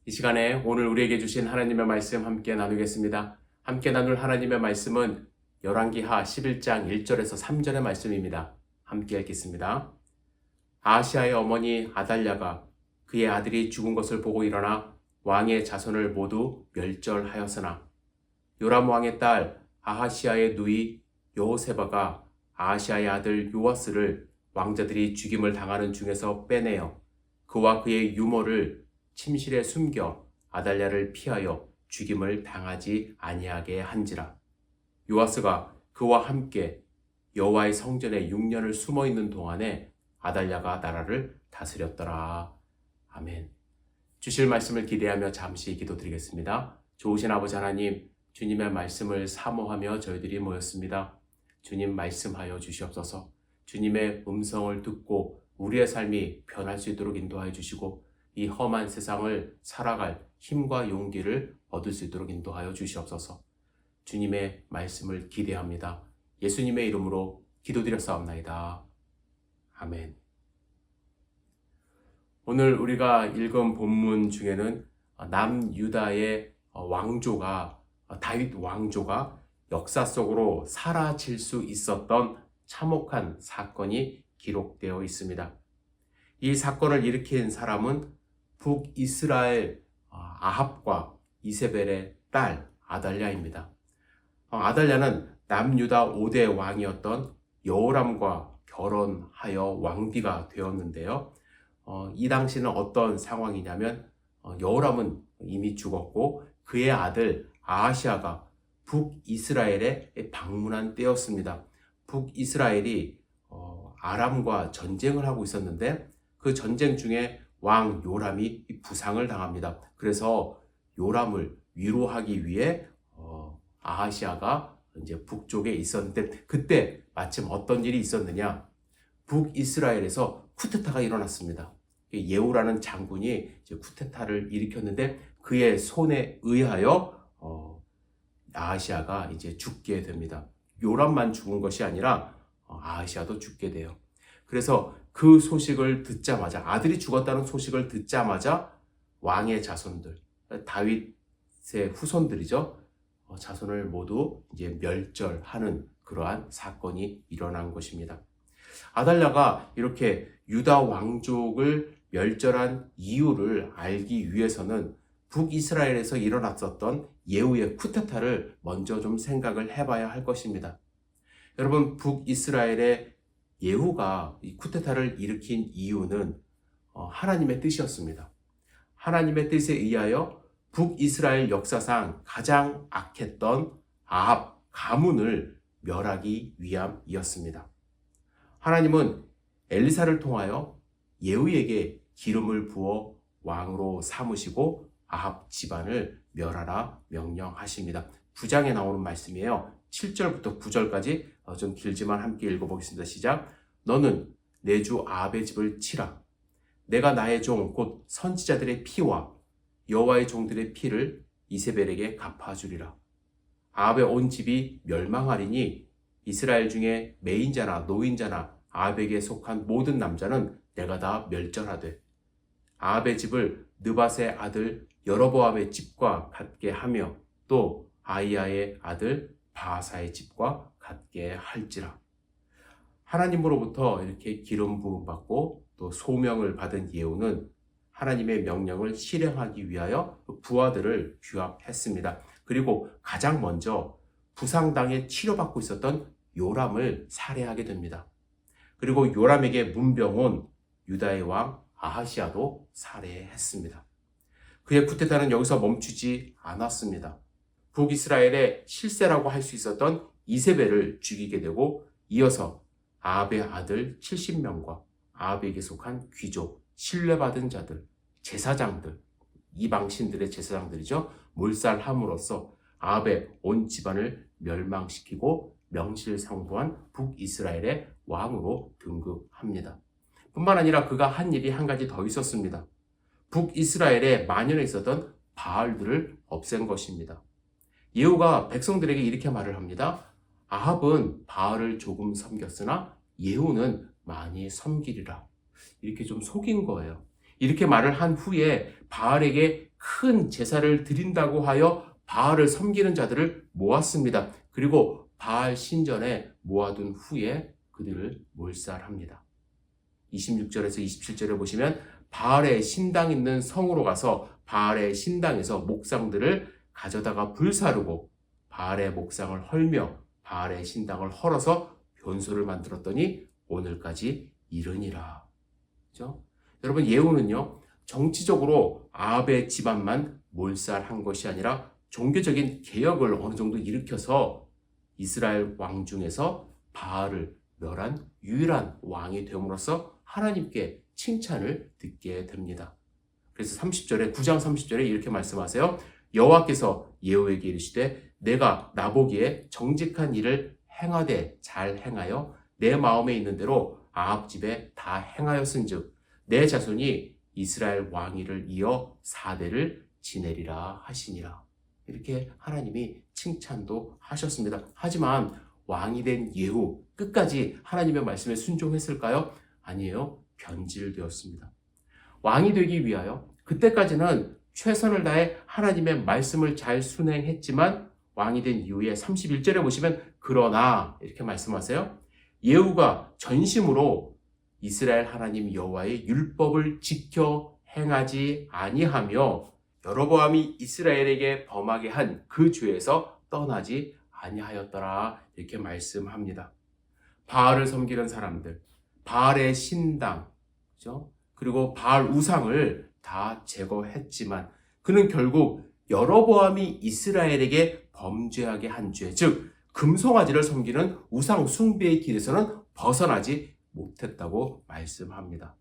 이 시간에 오늘 우리에게 주신 하나님의 말씀 함께 나누겠습니다. 함께 나눌 하나님의 말씀은 열왕기하 11장 1절에서 3절의 말씀입니다. 함께 읽겠습니다. 아하시아의 어머니 아달랴가 그의 아들이 죽은 것을 보고 일어나 왕의 자손을 모두 멸절하였으나 요람 왕의 딸 아하시아의 누이 여호세바가 아하시아의 아들 요아스를 왕자들이 죽임을 당하는 중에서 빼내어 그와 그의 유모를 침실에 숨겨 아달랴를 피하여 죽임을 당하지 아니하게 한지라. 요아스가 그와 함께 여호와의 성전에 6년을 숨어 있는 동안에 아달랴가 나라를 다스렸더라. 아멘. 주실 말씀을 기대하며 잠시 기도드리겠습니다. 좋으신 아버지 하나님, 주님의 말씀을 사모하며 저희들이 모였습니다. 주님 말씀하여 주시옵소서. 주님의 음성을 듣고 우리의 삶이 변할 수 있도록 인도하여 주시고 이 험한 세상을 살아갈 힘과 용기를 얻을 수 있도록 인도하여 주시옵소서. 주님의 말씀을 기대합니다. 예수님의 이름으로 기도드렸사옵나이다. 아멘. 오늘 우리가 읽은 본문 중에는 남유다의 왕조가 다윗 왕조가 역사 속으로 사라질 수 있었던 참혹한 사건이 기록되어 있습니다. 이 사건을 일으킨 사람은 북이스라엘 아합과 이세벨의 딸 아달랴입니다. 아달랴는 남유다 5대 왕이었던 여호람과 결혼하여 왕비가 되었는데요. 이 당시는 어떤 상황이냐면 여호람은 이미 죽었고 그의 아들 아하시아가 북이스라엘에 방문한 때였습니다. 북이스라엘이 아람과 전쟁을 하고 있었는데 그 전쟁 중에 왕 요람이 부상을 당합니다. 그래서 요람을 위로하기 위해 아하시아가 이제 북쪽에 있었는데 그때 마침 어떤 일이 있었느냐? 북이스라엘에서 쿠데타가 일어났습니다. 예후라는 장군이 이제 쿠데타를 일으켰는데 그의 손에 의하여 아하시아가 이제 죽게 됩니다. 요람만 죽은 것이 아니라 아하시아도 죽게 돼요. 그래서 그 소식을 듣자마자 아들이 죽었다는 소식을 듣자마자 왕의 자손들, 다윗의 후손들이죠. 자손을 모두 이제 멸절하는 그러한 사건이 일어난 것입니다. 아달랴가 이렇게 유다 왕족을 멸절한 이유를 알기 위해서는 북이스라엘에서 일어났었던 예후의 쿠데타를 먼저 좀 생각을 해봐야 할 것입니다. 여러분, 북이스라엘의 예후가 이 쿠데타를 일으킨 이유는 하나님의 뜻이었습니다. 하나님의 뜻에 의하여 북이스라엘 역사상 가장 악했던 아합 가문을 멸하기 위함이었습니다. 하나님은 엘리사를 통하여 예후에게 기름을 부어 왕으로 삼으시고 아합 집안을 멸하라 명령하십니다. 9장에 나오는 말씀이에요. 7절부터 9절까지 좀 길지만 함께 읽어보겠습니다. 시작. 너는 내 주 아합의 집을 치라. 내가 나의 종 곧 선지자들의 피와 여호와의 종들의 피를 이세벨에게 갚아주리라. 아합의 온 집이 멸망하리니 이스라엘 중에 매인자나 노인자나 아합에게 속한 모든 남자는 내가 다 멸절하되 아합의 집을 느밧의 아들 여로보암의 집과 같게 하며 또 아히야의 아들 바하사의 집과 같게 할지라. 하나님으로부터 이렇게 기름 부음 받고 또 소명을 받은 예후는 하나님의 명령을 실행하기 위하여 부하들을 규합했습니다. 그리고 가장 먼저 부상당해 치료받고 있었던 요람을 살해하게 됩니다. 그리고 요람에게 문병 유다의 왕 아하시아도 살해했습니다. 그의 쿠데타는 여기서 멈추지 않았습니다. 북이스라엘의 실세라고 할 수 있었던 이세벨을 죽이게 되고 이어서 아합의 아들 70명과 아합에게 속한 귀족, 신뢰받은 자들, 제사장들, 이방신들의 제사장들이죠. 몰살함으로써 아합의 온 집안을 멸망시키고 명실상부한 북이스라엘의 왕으로 등극합니다. 뿐만 아니라 그가 한 일이 한 가지 더 있었습니다. 북이스라엘에 만연해 있었던 바알들을 없앤 것입니다. 예후가 백성들에게 이렇게 말을 합니다. 아합은 바알을 조금 섬겼으나 예후는 많이 섬기리라. 이렇게 좀 속인 거예요. 이렇게 말을 한 후에 바알에게 큰 제사를 드린다고 하여 바알을 섬기는 자들을 모았습니다. 그리고 바알 신전에 모아둔 후에 그들을 몰살합니다. 26절에서 27절에 보시면 바알의 신당 있는 성으로 가서 바알의 신당에서 목상들을 가져다가 불사르고 바알의 목상을 헐며 바알의 신당을 헐어서 변소를 만들었더니 오늘까지 이르니라. 그렇죠? 여러분, 예후는요, 정치적으로 아합의 집안만 몰살한 것이 아니라 종교적인 개혁을 어느 정도 일으켜서 이스라엘 왕 중에서 바알을 멸한 유일한 왕이 됨으로써 하나님께 칭찬을 듣게 됩니다. 그래서 30절에 9장 30절에 이렇게 말씀하세요. 여호와께서 예후에게 이르시되 내가 나보기에 정직한 일을 행하되 잘 행하여 내 마음에 있는 대로 아합 집에 다 행하였은즉 내 자손이 이스라엘 왕위를 이어 4대를 지내리라 하시니라. 이렇게 하나님이 칭찬도 하셨습니다. 하지만 왕이 된 예후 끝까지 하나님의 말씀에 순종했을까요? 아니에요. 변질되었습니다. 왕이 되기 위하여 그때까지는 최선을 다해 하나님의 말씀을 잘 순행했지만 왕이 된 이후에 31절에 보시면 그러나 이렇게 말씀하세요. 예후가 전심으로 이스라엘 하나님 여호와의 율법을 지켜 행하지 아니하며 여로보암이 이스라엘에게 범하게 한 그 죄에서 떠나지 아니하였더라. 이렇게 말씀합니다. 바알을 섬기는 사람들, 바알의 신당, 그죠? 그리고 바알 우상을 다 제거했지만 그는 결국 여로보암이 이스라엘에게 범죄하게 한 죄, 즉 금송아지를 섬기는 우상 숭배의 길에서는 벗어나지 못했다고 말씀합니다.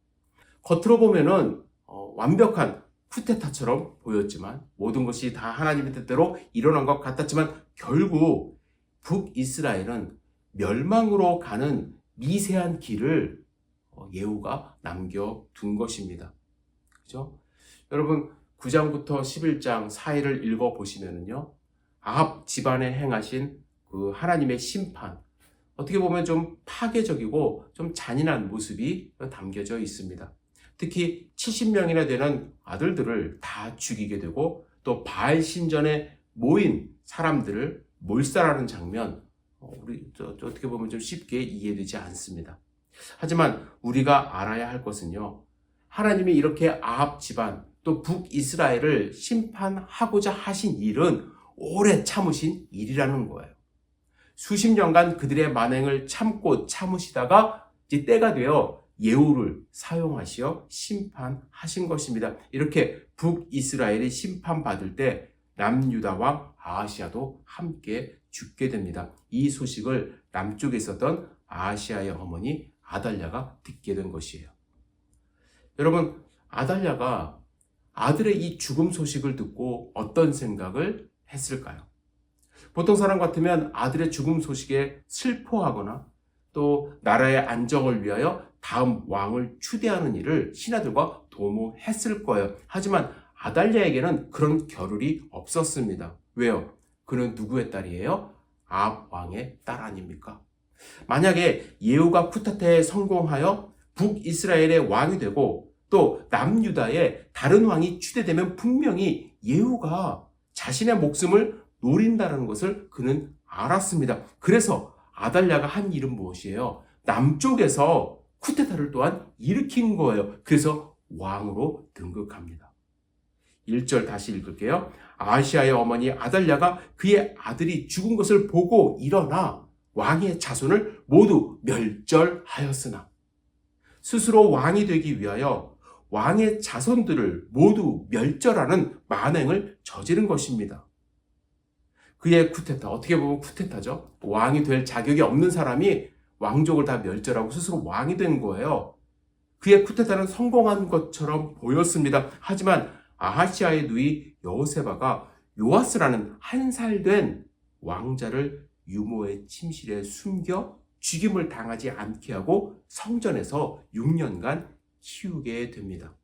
겉으로 보면은 완벽한 쿠데타처럼 보였지만 모든 것이 다 하나님의 뜻대로 일어난 것 같았지만 결국 북이스라엘은 멸망으로 가는 미세한 길을 예후가 남겨둔 것입니다. 그죠? 여러분 9장부터 11장 사이를 읽어보시면은요, 아합 집안에 행하신 그 하나님의 심판, 어떻게 보면 좀 파괴적이고 좀 잔인한 모습이 담겨져 있습니다. 특히 70명이나 되는 아들들을 다 죽이게 되고 또 바알 신전에 모인 사람들을 몰살하는 장면, 우리 어떻게 보면 좀 쉽게 이해되지 않습니다. 하지만 우리가 알아야 할 것은요, 하나님이 이렇게 아합 집안 또 북이스라엘을 심판하고자 하신 일은 오래 참으신 일이라는 거예요. 수십 년간 그들의 만행을 참고 참으시다가 이제 때가 되어 예후를 사용하시어 심판하신 것입니다. 이렇게 북이스라엘이 심판받을 때 남유다 왕 아하시아도 함께 죽게 됩니다. 이 소식을 남쪽에 있었던 아하시아의 어머니 아달랴가 듣게 된 것이에요. 여러분, 아달랴가 아들의 이 죽음 소식을 듣고 어떤 생각을 했을까요? 보통 사람 같으면 아들의 죽음 소식에 슬퍼하거나 또 나라의 안정을 위하여 다음 왕을 추대하는 일을 신하들과 도모했을 거예요. 하지만 아달랴에게는 그런 겨를이 없었습니다. 왜요? 그는 누구의 딸이에요? 아합 왕의 딸 아닙니까? 만약에 예후가 쿠데타에 성공하여 북이스라엘의 왕이 되고 또 남유다의 다른 왕이 추대되면 분명히 예후가 자신의 목숨을 노린다는 것을 그는 알았습니다. 그래서 아달랴가 한 일은 무엇이에요? 남쪽에서 쿠데타를 또한 일으킨 거예요. 그래서 왕으로 등극합니다. 1절 다시 읽을게요. 아하시아의 어머니 아달랴가 그의 아들이 죽은 것을 보고 일어나 왕의 자손을 모두 멸절하였으나 스스로 왕이 되기 위하여 왕의 자손들을 모두 멸절하는 만행을 저지른 것입니다. 그의 쿠데타, 어떻게 보면 쿠데타죠. 왕이 될 자격이 없는 사람이 왕족을 다 멸절하고 스스로 왕이 된 거예요. 그의 쿠데타는 성공한 것처럼 보였습니다. 하지만 아하시아의 누이 여호세바가 요아스라는 한 살 된 왕자를 유모의 침실에 숨겨 죽임을 당하지 않게 하고 성전에서 6년간 키우게 됩니다.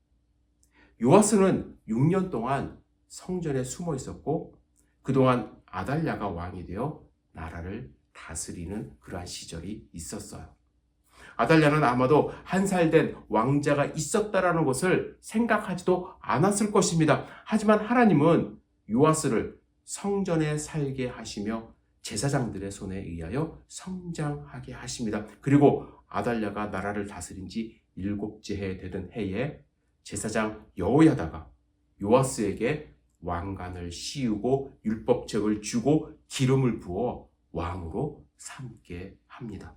요아스는 6년 동안 성전에 숨어 있었고 그동안 아달랴가 왕이 되어 나라를 다스리는 그러한 시절이 있었어요. 아달랴는 아마도 한 살 된 왕자가 있었다라는 것을 생각하지도 않았을 것입니다. 하지만 하나님은 요아스를 성전에 살게 하시며 제사장들의 손에 의하여 성장하게 하십니다. 그리고 아달랴가 나라를 다스린 지 7째 해 되던 해에 제사장 여호야다가 요아스에게 왕관을 씌우고 율법책을 주고 기름을 부어 왕으로 삼게 합니다.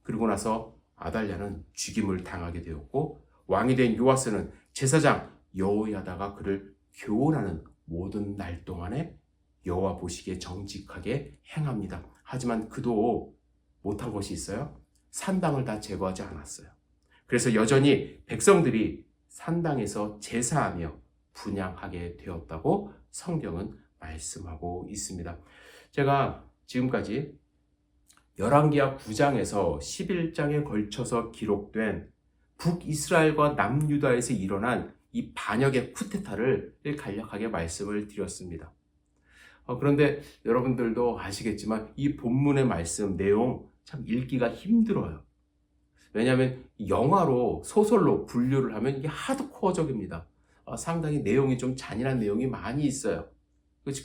그리고 나서 아달랴는 죽임을 당하게 되었고 왕이 된 요아스는 제사장 여호야다가 그를 교훈하는 모든 날 동안에 여호와 보시기에 정직하게 행합니다. 하지만 그도 못한 것이 있어요. 산당을 다 제거하지 않았어요. 그래서 여전히 백성들이 산당에서 제사하며 분향하게 되었다고 성경은 말씀하고 있습니다. 제가 지금까지 열왕기하 9장에서 11장에 걸쳐서 기록된 북이스라엘과 남유다에서 일어난 이 반역의 쿠데타를 간략하게 말씀을 드렸습니다. 그런데 여러분들도 아시겠지만 이 본문의 말씀 내용 참 읽기가 힘들어요. 왜냐하면 영화로 소설로 분류를 하면 이게 하드코어적입니다. 상당히 내용이 좀 잔인한 내용이 많이 있어요.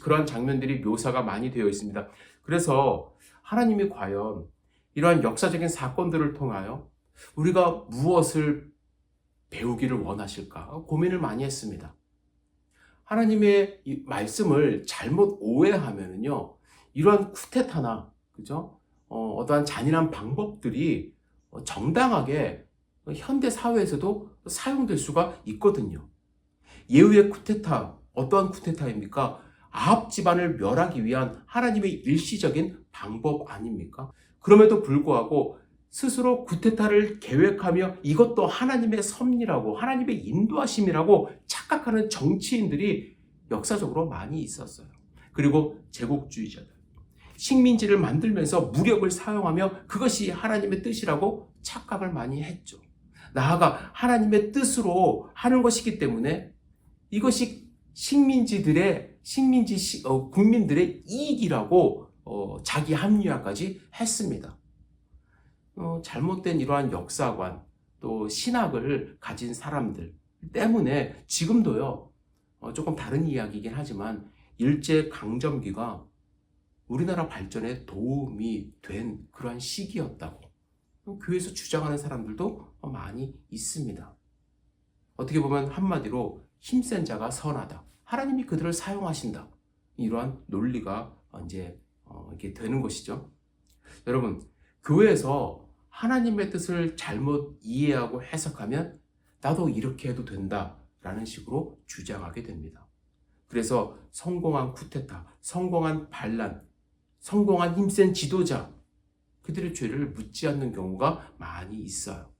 그런 장면들이 묘사가 많이 되어 있습니다. 그래서 하나님이 과연 이러한 역사적인 사건들을 통하여 우리가 무엇을 배우기를 원하실까 고민을 많이 했습니다. 하나님의 이 말씀을 잘못 오해하면은요, 이러한 쿠데타나, 그죠? 어떠한 잔인한 방법들이 정당하게 현대 사회에서도 사용될 수가 있거든요. 예후의 쿠데타, 어떠한 쿠데타입니까? 아합 집안을 멸하기 위한 하나님의 일시적인 방법 아닙니까? 그럼에도 불구하고 스스로 쿠데타를 계획하며 이것도 하나님의 섭리라고 하나님의 인도하심이라고 착각하는 정치인들이 역사적으로 많이 있었어요. 그리고 제국주의자들, 식민지를 만들면서 무력을 사용하며 그것이 하나님의 뜻이라고 착각을 많이 했죠. 나아가 하나님의 뜻으로 하는 것이기 때문에 이것이 국민들의 이익이라고 자기 합리화까지 했습니다. 잘못된 이러한 역사관 또 신학을 가진 사람들 때문에 지금도요, 조금 다른 이야기이긴 하지만 일제강점기가 우리나라 발전에 도움이 된 그러한 시기였다고 교회에서 주장하는 사람들도 많이 있습니다. 어떻게 보면 한마디로 힘센 자가 선하다, 하나님이 그들을 사용하신다, 이러한 논리가 이제 이렇게 되는 것이죠. 여러분, 교회에서 하나님의 뜻을 잘못 이해하고 해석하면 나도 이렇게 해도 된다라는 식으로 주장하게 됩니다. 그래서 성공한 쿠데타, 성공한 반란, 성공한 힘센 지도자, 그들의 죄를 묻지 않는 경우가 많이 있어요.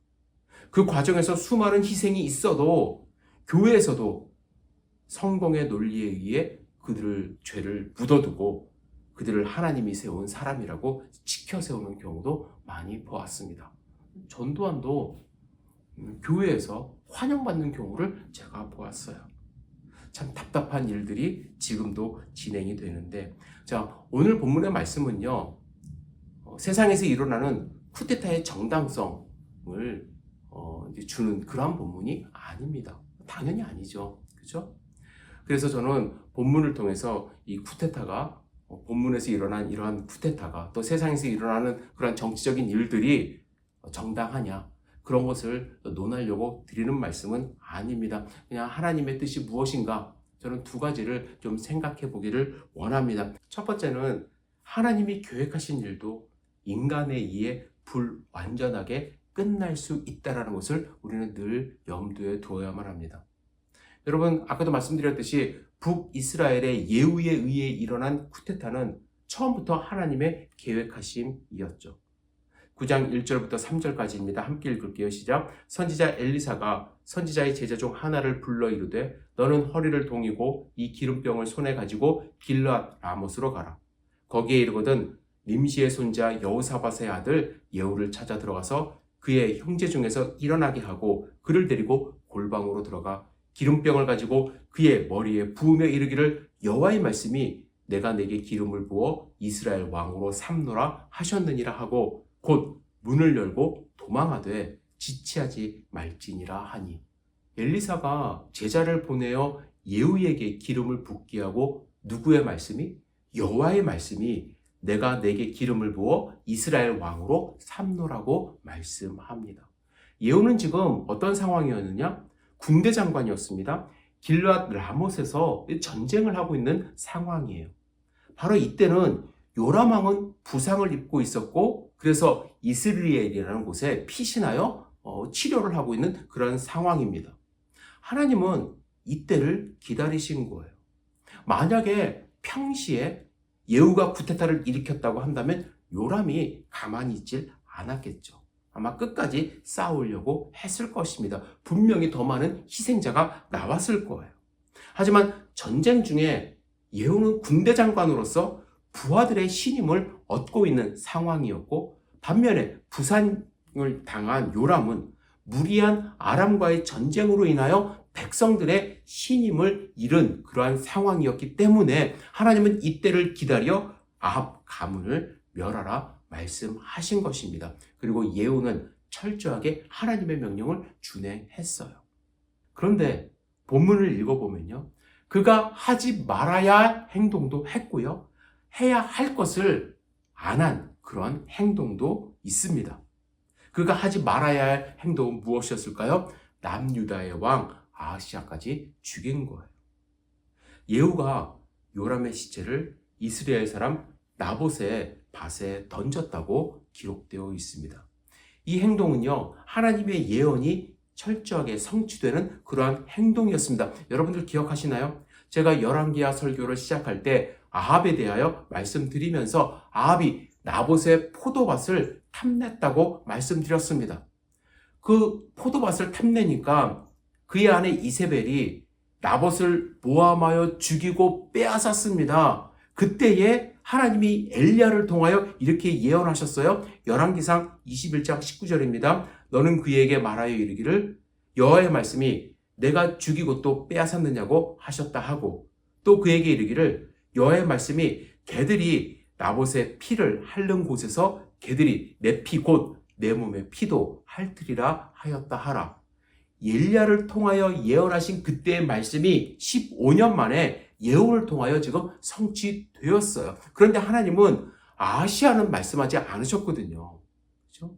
그 과정에서 수많은 희생이 있어도 교회에서도 성공의 논리에 의해 그들의 죄를 묻어두고 그들을 하나님이 세운 사람이라고 지켜 세우는 경우도 많이 보았습니다. 전두환도 교회에서 환영받는 경우를 제가 보았어요. 참 답답한 일들이 지금도 진행이 되는데, 자, 오늘 본문의 말씀은요, 세상에서 일어나는 쿠데타의 정당성을 주는 그러한 본문이 아닙니다. 당연히 아니죠. 그죠? 그래서 저는 본문을 통해서 이 쿠데타가, 본문에서 일어난 이러한 쿠데타가 또 세상에서 일어나는 그런 정치적인 일들이 정당하냐, 그런 것을 논하려고 드리는 말씀은 아닙니다. 그냥 하나님의 뜻이 무엇인가, 저는 두 가지를 좀 생각해 보기를 원합니다. 첫 번째는 하나님이 계획하신 일도 인간에 의해 불완전하게 끝날 수 있다는 것을 우리는 늘 염두에 두어야만 합니다. 여러분, 아까도 말씀드렸듯이 북이스라엘의 예후에 의해 일어난 쿠데타는 처음부터 하나님의 계획하심이었죠. 9장 1절부터 3절까지입니다. 함께 읽을게요. 시작. 선지자 엘리사가 선지자의 제자 중 하나를 불러 이르되 너는 허리를 동이고 이 기름병을 손에 가지고 길르앗 라못으로 가라. 거기에 이르거든 nim시의 손자 여호사밧의 아들 예후를 찾아 들어가서 그의 형제 중에서 일어나게 하고 그를 데리고 골방으로 들어가 기름병을 가지고 그의 머리에 부으며 이르기를 여호와의 말씀이 내가 내게 기름을 부어 이스라엘 왕으로 삼노라 하셨느니라 하고 곧 문을 열고 도망하되 지체하지 말지니라 하니. 엘리사가 제자를 보내어 예후에게 기름을 붓게 하고 누구의 말씀이? 여호와의 말씀이 내가 내게 기름을 부어 이스라엘 왕으로 삼노라고 말씀합니다. 예후는 지금 어떤 상황이었느냐? 군대 장관이었습니다. 길르앗 라못에서 전쟁을 하고 있는 상황이에요. 바로 이때는 요람 왕은 부상을 입고 있었고 그래서 이스라엘이라는 곳에 피신하여 치료를 하고 있는 그런 상황입니다. 하나님은 이때를 기다리신 거예요. 만약에 평시에 예후가 쿠데타를 일으켰다고 한다면 요람이 가만히 있질 않았겠죠. 아마 끝까지 싸우려고 했을 것입니다. 분명히 더 많은 희생자가 나왔을 거예요. 하지만 전쟁 중에 예후는 군대 장관으로서 부하들의 신임을 얻고 있는 상황이었고 반면에 부상을 당한 요람은 무리한 아람과의 전쟁으로 인하여 백성들의 신임을 잃은 그러한 상황이었기 때문에 하나님은 이때를 기다려 아합 가문을 멸하라 말씀하신 것입니다. 그리고 예후는 철저하게 하나님의 명령을 준행했어요. 그런데 본문을 읽어보면요. 그가 하지 말아야 할 행동도 했고요. 해야 할 것을 안 한 그런 행동도 있습니다. 그가 하지 말아야 할 행동은 무엇이었을까요? 남유다의 왕 아하시아까지 죽인 거예요. 예후가 요람의 시체를 이스라엘 사람 나봇의 밭에 던졌다고 기록되어 있습니다. 이 행동은요, 하나님의 예언이 철저하게 성취되는 그러한 행동이었습니다. 여러분들 기억하시나요? 제가 열왕기하 설교를 시작할 때 아합에 대하여 말씀드리면서 아합이 나봇의 포도밭을 탐냈다고 말씀드렸습니다. 그 포도밭을 탐내니까 그의 아내 이세벨이 나봇을 모함하여 죽이고 빼앗았습니다. 그때에 하나님이 엘리야를 통하여 이렇게 예언하셨어요. 열왕기상 21장 19절입니다. 너는 그에게 말하여 이르기를 여호와의 말씀이 내가 죽이고 또 빼앗았느냐고 하셨다 하고 또 그에게 이르기를 여호와의 말씀이 개들이 나봇의 피를 핥는 곳에서 개들이 내 피 곧 내 몸의 피도 핥으리라 하였다 하라. 엘리야를 통하여 예언하신 그때의 말씀이 15년 만에 예후를 통하여 지금 성취되었어요. 그런데 하나님은 아하시아는 말씀하지 않으셨거든요. 그렇죠?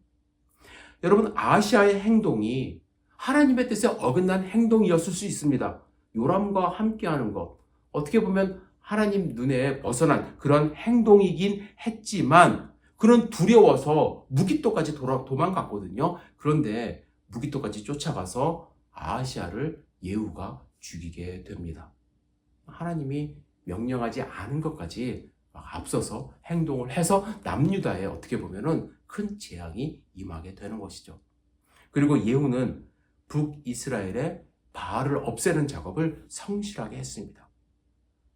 여러분, 아하시아의 행동이 하나님의 뜻에 어긋난 행동이었을 수 있습니다. 요람과 함께하는 것, 어떻게 보면 하나님 눈에 벗어난 그런 행동이긴 했지만 그는 두려워서 무기토까지 도망갔거든요. 그런데 무기토까지 쫓아가서 아하시아를 예후가 죽이게 됩니다. 하나님이 명령하지 않은 것까지 앞서서 행동을 해서 남유다에 어떻게 보면은 큰 재앙이 임하게 되는 것이죠. 그리고 예후는 북이스라엘의 바알을 없애는 작업을 성실하게 했습니다.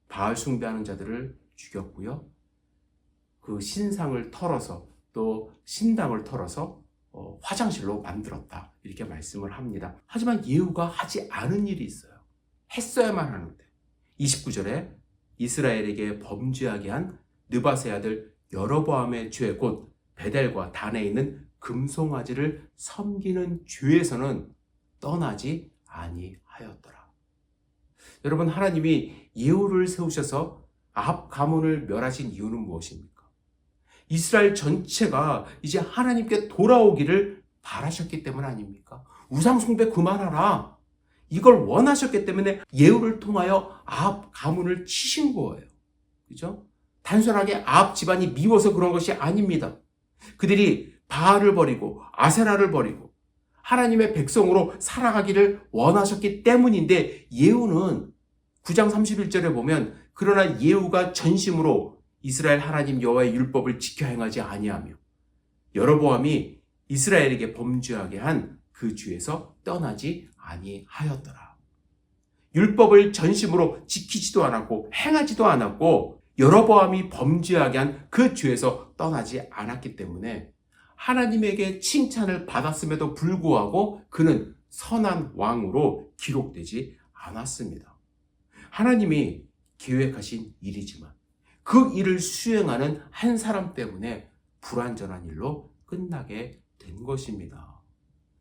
바알 숭배하는 자들을 죽였고요. 그 신상을 털어서 또 신당을 털어서 화장실로 만들었다. 이렇게 말씀을 합니다. 하지만 예후가 하지 않은 일이 있어요. 했어야만 하는데. 29절에 이스라엘에게 범죄하게 한 느밧의 아들 여로보암의 죄 곧 베델과 단에 있는 금송아지를 섬기는 죄에서는 떠나지 아니하였더라. 여러분, 하나님이 예후를 세우셔서 아합 가문을 멸하신 이유는 무엇입니까? 이스라엘 전체가 이제 하나님께 돌아오기를 바라셨기 때문 아닙니까? 우상 숭배 그만하라. 이걸 원하셨기 때문에 예후를 통하여 아합 가문을 치신 거예요. 그죠? 단순하게 아합 집안이 미워서 그런 것이 아닙니다. 그들이 바알을 버리고 아세라를 버리고 하나님의 백성으로 살아가기를 원하셨기 때문인데 예후는 9장 31절에 보면 그러나 예후가 전심으로 이스라엘 하나님 여호와의 율법을 지켜 행하지 아니하며 여로보암이 이스라엘에게 범죄하게 한 그 죄에서 떠나지 아니하였더라. 율법을 전심으로 지키지도 않았고 행하지도 않았고 여로보암이 범죄하게 한 그 죄에서 떠나지 않았기 때문에 하나님에게 칭찬을 받았음에도 불구하고 그는 선한 왕으로 기록되지 않았습니다. 하나님이 계획하신 일이지만 그 일을 수행하는 한 사람 때문에 불완전한 일로 끝나게 된 것입니다.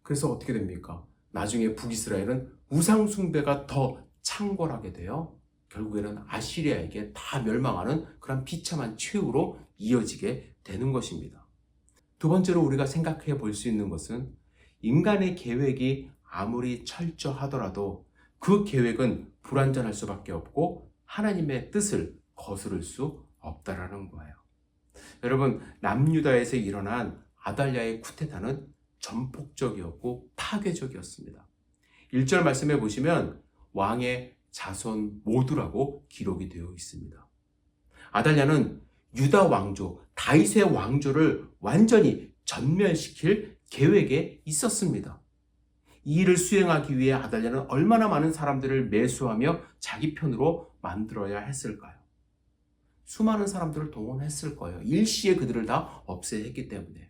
그래서 어떻게 됩니까? 나중에 북이스라엘은 우상 숭배가 더 창궐하게 되어 결국에는 아시리아에게 다 멸망하는 그런 비참한 최후로 이어지게 되는 것입니다. 두 번째로 우리가 생각해 볼 수 있는 것은 인간의 계획이 아무리 철저하더라도 그 계획은 불완전할 수밖에 없고 하나님의 뜻을 거스를 수 없다라는 거예요. 여러분, 남유다에서 일어난 아달랴의 쿠데타는 전폭적이었고 파괴적이었습니다. 1절 말씀해 보시면 왕의 자손 모두라고 기록이 되어 있습니다. 아달랴는 유다 왕조, 다윗의 왕조를 완전히 전멸시킬 계획에 있었습니다. 이 일을 수행하기 위해 아달랴는 얼마나 많은 사람들을 매수하며 자기 편으로 만들어야 했을까요? 수많은 사람들을 동원했을 거예요. 일시에 그들을 다 없애야 했기 때문에.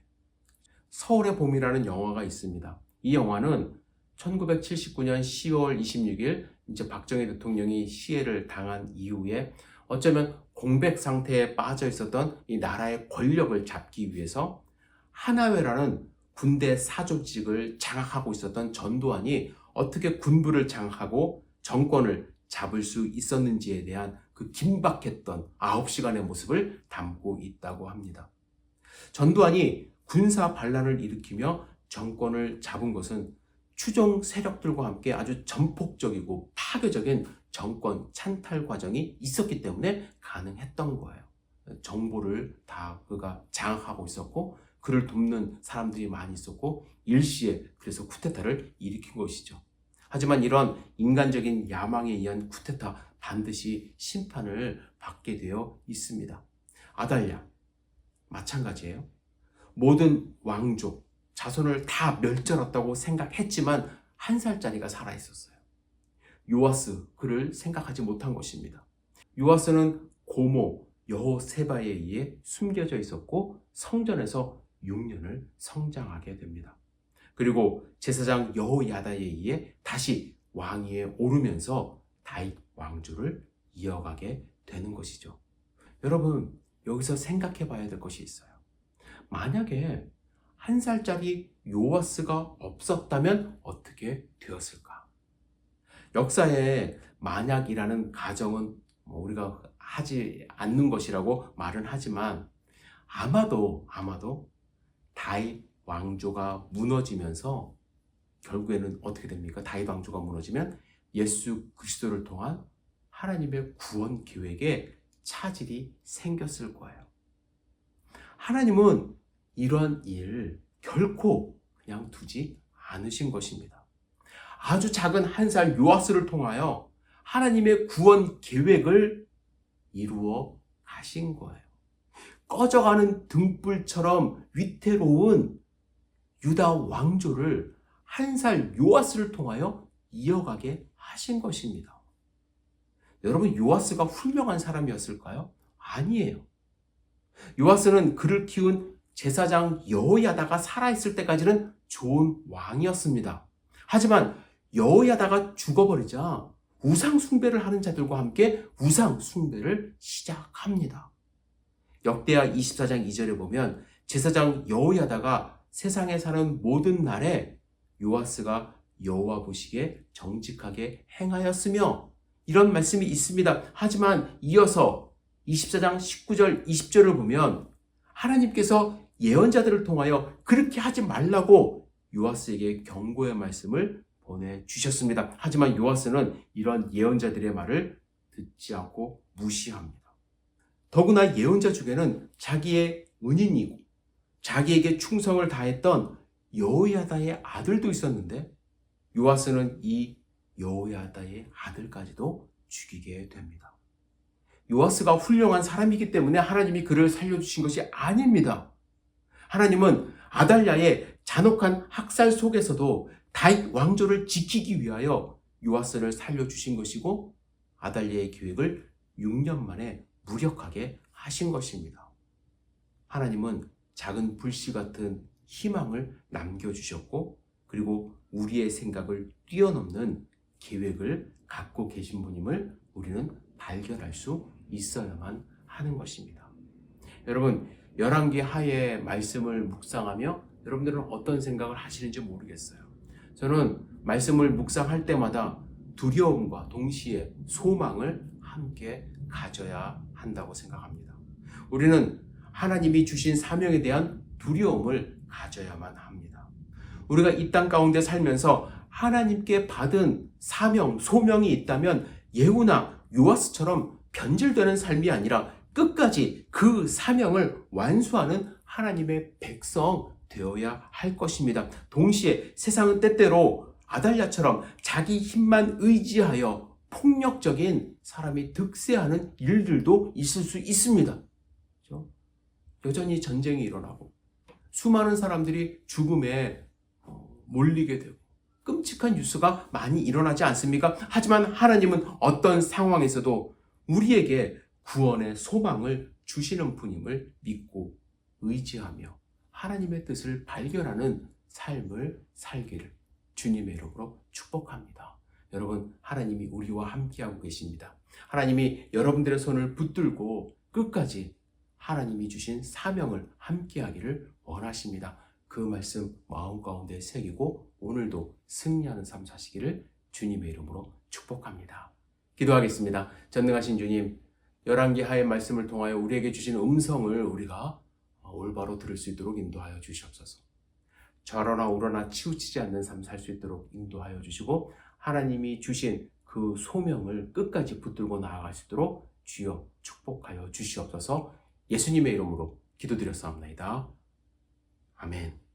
서울의 봄이라는 영화가 있습니다. 이 영화는 1979년 10월 26일 이제 박정희 대통령이 시해를 당한 이후에 어쩌면 공백 상태에 빠져 있었던 이 나라의 권력을 잡기 위해서 하나회라는 군대 사조직을 장악하고 있었던 전두환이 어떻게 군부를 장악하고 정권을 잡을 수 있었는지에 대한 그 긴박했던 9시간의 모습을 담고 있다고 합니다. 전두환이 군사 반란을 일으키며 정권을 잡은 것은 추종 세력들과 함께 아주 전폭적이고 파괴적인 정권 찬탈 과정이 있었기 때문에 가능했던 거예요. 정보를 다 그가 장악하고 있었고 그를 돕는 사람들이 많이 있었고 일시에 그래서 쿠데타를 일으킨 것이죠. 하지만 이런 인간적인 야망에 의한 쿠데타 반드시 심판을 받게 되어 있습니다. 아달랴 마찬가지예요. 모든 왕족, 자손을 다 멸절했다고 생각했지만 한 살짜리가 살아있었어요. 요아스, 그를 생각하지 못한 것입니다. 요아스는 고모 여호세바에 의해 숨겨져 있었고 성전에서 6년을 성장하게 됩니다. 그리고 제사장 여호야다에 의해 다시 왕위에 오르면서 다윗 왕조를 이어가게 되는 것이죠. 여러분, 여기서 생각해 봐야 될 것이 있어요. 만약에 한 살짜리 요아스가 없었다면 어떻게 되었을까? 역사에 만약이라는 가정은 우리가 하지 않는 것이라고 말은 하지만 아마도 다윗 왕조가 무너지면서 결국에는 어떻게 됩니까? 다윗 왕조가 무너지면 예수 그리스도를 통한 하나님의 구원 계획에 차질이 생겼을 거예요. 하나님은 이런 일 결코 그냥 두지 않으신 것입니다. 아주 작은 한 살 요아스를 통하여 하나님의 구원 계획을 이루어 가신 거예요. 꺼져가는 등불처럼 위태로운 유다 왕조를 한 살 요아스를 통하여 이어가게 하신 것입니다. 여러분, 요아스가 훌륭한 사람이었을까요? 아니에요. 요아스는 그를 키운 제사장 여호야다가 살아있을 때까지는 좋은 왕이었습니다. 하지만 여호야다가 죽어버리자 우상 숭배를 하는 자들과 함께 우상 숭배를 시작합니다. 역대하 24장 2절에 보면 제사장 여호야다가 세상에 사는 모든 날에 요아스가 여호와 보시기에 정직하게 행하였으며 이런 말씀이 있습니다. 하지만 이어서 24장 19절 20절을 보면 하나님께서 예언자들을 통하여 그렇게 하지 말라고 요아스에게 경고의 말씀을 보내주셨습니다. 하지만 요아스는 이런 예언자들의 말을 듣지 않고 무시합니다. 더구나 예언자 중에는 자기의 은인이고 자기에게 충성을 다했던 여호야다의 아들도 있었는데 요아스는 이 여호야다의 아들까지도 죽이게 됩니다. 요아스가 훌륭한 사람이기 때문에 하나님이 그를 살려주신 것이 아닙니다. 하나님은 아달랴의 잔혹한 학살 속에서도 다윗 왕조를 지키기 위하여 요아스를 살려주신 것이고 아달랴의 계획을 6년 만에 무력하게 하신 것입니다. 하나님은 작은 불씨 같은 희망을 남겨주셨고 그리고 우리의 생각을 뛰어넘는 계획을 갖고 계신 분임을 우리는 발견할 수 있어야만 하는 것입니다. 여러분, 열왕기 하의 말씀을 묵상하며 여러분들은 어떤 생각을 하시는지 모르겠어요. 저는 말씀을 묵상할 때마다 두려움과 동시에 소망을 함께 가져야 한다고 생각합니다. 우리는 하나님이 주신 사명에 대한 두려움을 가져야만 합니다. 우리가 이 땅 가운데 살면서 하나님께 받은 사명, 소명이 있다면 예후나 요아스처럼 변질되는 삶이 아니라 끝까지 그 사명을 완수하는 하나님의 백성 되어야 할 것입니다. 동시에 세상은 때때로 아달랴처럼 자기 힘만 의지하여 폭력적인 사람이 득세하는 일들도 있을 수 있습니다. 그렇죠? 여전히 전쟁이 일어나고 수많은 사람들이 죽음에 몰리게 되고 끔찍한 뉴스가 많이 일어나지 않습니까? 하지만 하나님은 어떤 상황에서도 우리에게 구원의 소망을 주시는 분임을 믿고 의지하며 하나님의 뜻을 발견하는 삶을 살기를 주님의 이름으로 축복합니다. 여러분, 하나님이 우리와 함께하고 계십니다. 하나님이 여러분들의 손을 붙들고 끝까지 하나님이 주신 사명을 함께하기를 원하십니다. 그 말씀 마음 가운데 새기고 오늘도 승리하는 삶 사시기를 주님의 이름으로 축복합니다. 기도하겠습니다. 전능하신 주님, 열왕기 하의 말씀을 통하여 우리에게 주신 음성을 우리가 올바로 들을 수 있도록 인도하여 주시옵소서. 저러나 우러나 치우치지 않는 삶 살 수 있도록 인도하여 주시고 하나님이 주신 그 소명을 끝까지 붙들고 나아갈 수 있도록 주여 축복하여 주시옵소서. 예수님의 이름으로 기도드렸사옵나이다. 아멘.